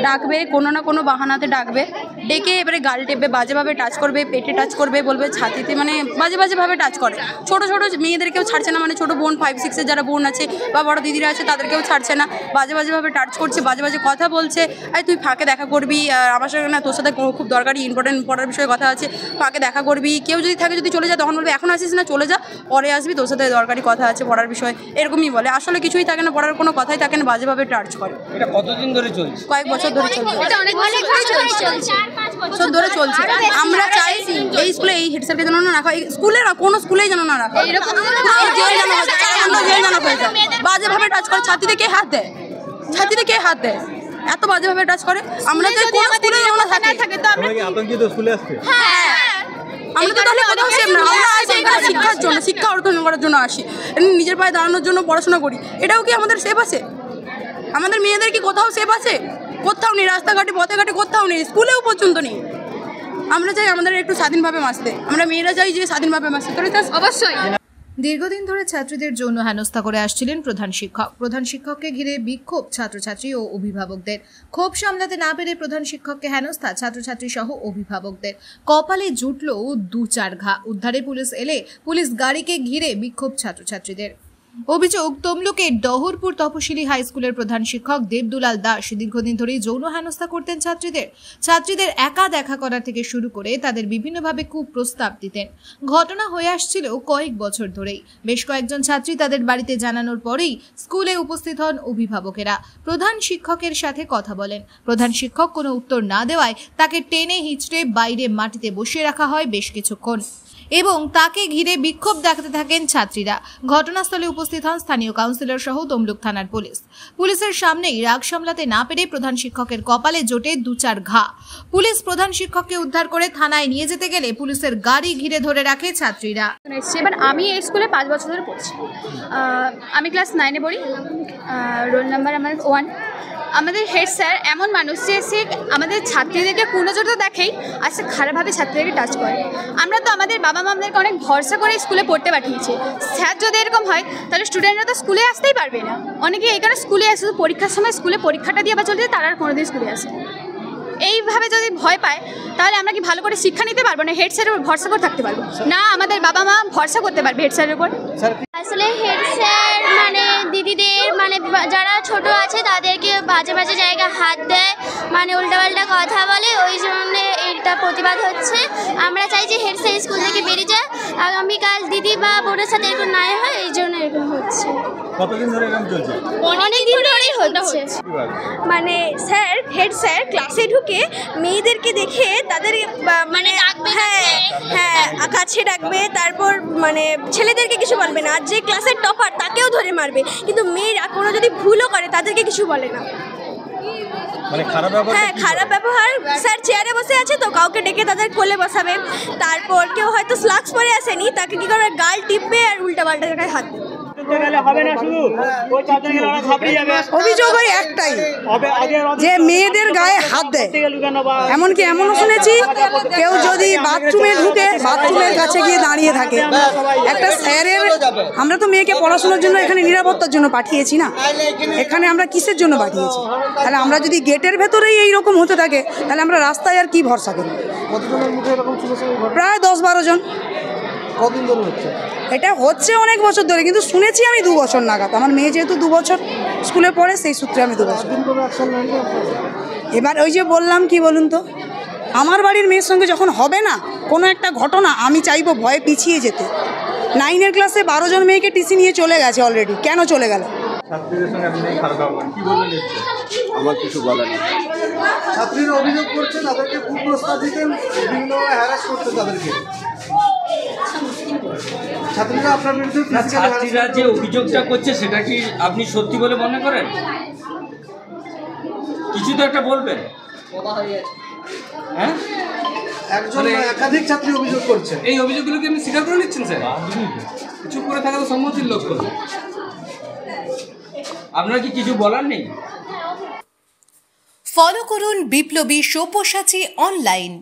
ডাকবে কোনো না কোনো বাহানাতে ডাকবে, ডেকে এবারে গাল টেপবে, বাজেভাবে টাচ করবে, পেটে টাচ করবে, বলবে ছাতিতে, মানে বাজে বাজেভাবে টাচ করে। ছোটো ছোটো মেয়েদেরকেও ছাড়ছে না, মানে ছোটো বোন 5-6-এর যারা বোন আছে বা বড় দিদিরা আছে তাদেরকেও ছাড়ছে না, বাজে বাজেভাবে টাচ করছে, বাজে বাজে কথা বলছে। আর তুই ফাঁকে দেখা করবি, আমার সাথে না তোর সাথে খুব দরকারি ইম্পর্টেন্ট বিষয়ে কথা আছে, ফাঁকে দেখা করবি, কেউ যদি থাকে যদি চলে যায় তখন বলবে এখন আসিস না, চলে যা, পরে আসবি, তোর সাথে দরকারি কথা আছে পড়ার বিষয়, এরকমই বলে। আসলে কিছুই থাকে না, পড়ার কোনো কথাই থাকে না, বাজেভাবে টাচ করে। এটা কতদিন ধরে চলছে? কয়েক বছর ধরে চলছে, এটা অনেক বছর ধরে চলছে। আমরা চাই এই স্কুলে এই হেড স্যারকে যেন না রাখা, এই স্কুলে না, কোনো স্কুলেই যেন না রাখা, বাজেভাবে টাচ করে। ছাতিতে কে হাত দেয়? ছাতিতে কে হাত দেয়? এত বাজেভাবে টাচ করে। আমরা যদি কোনো স্কুলে যেন না থাকে তো আমরা আতঙ্কিত স্কুলে আসছে। হ্যাঁ, আমরা তো তাহলে কোথাও সেফ না। আমরা আসি এখানে শিক্ষার জন্য, শিক্ষা অর্জন করার জন্য আসি, নিজের পায়ে দাঁড়ানোর জন্য পড়াশোনা করি। এটাও কি আমাদের সেফ আছে? আমাদের মেয়েদের কি কোথাও সেফ আছে? কোথাও নেই, রাস্তাঘাটে পথে ঘাটে কোথাও নেই, স্কুলেও পর্যন্ত নেই। আমরা চাই আমাদের একটু স্বাধীনভাবে বাঁচতে, আমরা মেয়েরা চাই যে স্বাধীনভাবে বাঁচতে। অবশ্যই। দীর্ঘদিন ধরে ছাত্রীদের যৌন হেনস্থা করে আসছিলেন প্রধান শিক্ষক। প্রধান শিক্ষককে ঘিরে বিক্ষোভ ছাত্রছাত্রী ও অভিভাবকদের। ক্ষোভ সামলাতে না পেরে প্রধান শিক্ষককে হেনস্থা ছাত্রছাত্রী সহ অভিভাবকদের। কপালে জুটল 2-4 ঘা। উদ্ধারে পুলিশ এলে পুলিশ গাড়িকে ঘিরে বিক্ষোভ ছাত্রছাত্রীদের। অভিযোগ, তমলুকের ডহরপুর তপশিলি হাই স্কুলের প্রধান শিক্ষক দেবদুলাল দাস দীর্ঘদিন ধরেই যৌন হেনস্থা করতেন ছাত্রীদের একা দেখা করার থেকে শুরু করে তাদের বিভিন্নভাবে কুপ্রস্তাব দিতেন। ঘটনা হয়ে আসছিল কয়েক বছর ধরেই। বেশ কয়েকজন ছাত্রী তাদের বাড়িতে জানানোর পরেই স্কুলে উপস্থিত হন অভিভাবকেরা। প্রধান শিক্ষকের সাথে কথা বলেন। প্রধান শিক্ষক কোনো উত্তর না দেওয়ায় তাকে টেনে হিঁচড়ে বাইরে মাটিতে বসিয়ে রাখা হয় বেশ কিছুক্ষণ এবং তাকে ঘিরে বিক্ষোভ দেখাতে থাকেন ছাত্রীরা। ঘটনাস্থলে উপস্থিত হন স্থানীয় কাউন্সিলর সহ তমলুক থানার পুলিশ। পুলিশের সামনেই রাগ সামলাতে না পেরে প্রধান শিক্ষকের কপালে জোটে 2-4 ঘা। পুলিশ প্রধান শিক্ষককে উদ্ধার করে থানায় নিয়ে যেতে গেলে পুলিশের গাড়ি ঘিরে ধরে রাখে ছাত্রীরা। এবার আমি এই স্কুলে 5 বছর ধরে পড়ছি। আমি ক্লাস 9-এ পড়ি, রোল নাম্বার আমার 1। আমাদের হেড স্যার এমন মানুষ যে সে আমাদের ছাত্রীদেরকে কুনজরে দেখেই আর সে খারাপভাবে ছাত্রীদেরকে টাচ করে। আমরা তো আমাদের বাবা মাদেরকে অনেক ভরসা করে স্কুলে পড়তে পাঠিয়েছি। স্যার যদি এরকম হয় তাহলে স্টুডেন্টরা তো স্কুলে আসতেই পারবে না। অনেকে এই কারণে স্কুলে আসে, পরীক্ষার সময় স্কুলে পরীক্ষাটা দিয়ে আবার চলে যায়, তারা আর কোনোদিন স্কুলে আসে। এইভাবে যদি ভয় পায় তাহলে আমরা কি ভালো করে শিক্ষা নিতে পারবো না? হেড স্যারের উপর ভরসা করে থাকতে পারবো না? আমাদের বাবা মা ভরসা করতে পারবে হেড স্যারের উপর? আসলে হেড স্যার মানে দিদিদের মানে যারা ছোট আছে তাদেরকে বাজে বাজে জায়গায় হাত দেয়, মানে উল্টাপাল্টা কথা বলে, ওই জন্য এটা প্রতিবাদ হচ্ছে। আমরা চাই যে হেড স্যার স্কুল থেকে বেরিয়ে যায়, আগামীকাল দিদি বা বোনের সাথে এরকম নাই হয়, এই জন্য এরকম হচ্ছে। কতদিন ধরে এরকম চলছে? অনেক দিন ধরেই হচ্ছে। মানে স্যার, হেড স্যার ক্লাসে ঢুকে মেয়েদেরকে দেখে তাদের মানে হ্যাঁ কাছে ডাকবে, তারপর মানে ছেলেদেরকে কিছু বলবে না, আর যে ক্লাসের টপার তাকেও ধরে মারবে, কিন্তু মেয়েরা কোনো যদি ভুলও করে তাদেরকে কিছু বলে না। মানে খারাপ ব্যবহার? হ্যাঁ, খারাপ ব্যবহার। স্যার চেয়ারে বসে আছে তো কাউকে ডেকে তাদের কোলে বসাবে, তারপর কেউ হয়তো স্লাক্স পরে আসেনি তাকে কি করবে, গাল টিপবে আর উল্টাপাল্টা জায়গায় হাত দেবে। অভিযোগ ওই একটাই যে মেয়েদের গায়ে হাত দেয়। এমনকি এমনও শুনেছি কেউ যদি বাথরুমে ঢুকে বাথরুমের কাছে গিয়ে দাঁড়িয়ে থাকে। একটা স্যারের, আমরা তো মেয়েকে পড়াশোনার জন্য এখানে নিরাপত্তার জন্য পাঠিয়েছি না, এখানে আমরা কিসের জন্য পাঠিয়েছি? তাহলে আমরা যদি গেটের ভেতরেই এইরকম হতে থাকে তাহলে আমরা রাস্তায় আর কি ভরসা করি? প্রায় 10-12 জন। কতদিন ধরে হচ্ছে এটা? হচ্ছে অনেক বছর ধরে, কিন্তু শুনেছি আমি 2 বছর নাগাদ। আমার মেয়ে যেহেতু 2 বছর স্কুলে পড়ে, সেই সূত্রে আমি 2 বছর। এবার ওই যে বললাম, কি বলুন তো, আমার বাড়ির মেয়ের সঙ্গে যখন হবে না কোনো একটা ঘটনা, আমি চাইবো ভয়ে পিছিয়ে যেতে। 9-এর ক্লাসে 12 জন মেয়েকে টিসি নিয়ে চলে গেছে অলরেডি। কেন চলে গেল? ছাত্রীদের সঙ্গে আপনি খারাপ ব্যবহার কি বলবেন? আমার কিছু বলার নেই। ছাত্রীরা অভিযোগ করছে তাদেরকে কুপ্রস্তাব দিতেন, বিভিন্ন হ্যারাস করতেন তাদেরকে। ছাত্রীরা যে অভিযোগটা করছে সেটা কি আপনি সত্যি বলে মনে করেন? কিছু তো একটা বলবেন। হ্যাঁ, একজন একাধিক ছাত্রী অভিযোগ করছে। এই অভিযোগগুলোকে আপনি স্বীকার করে নিচ্ছেন স্যার? চুপ করে থাকা তো সম্মতির লক্ষণ। আপনার কি কিছু বলার নেই? ফলো করুন বিপ্লবী সব্যসাচী অনলাইন।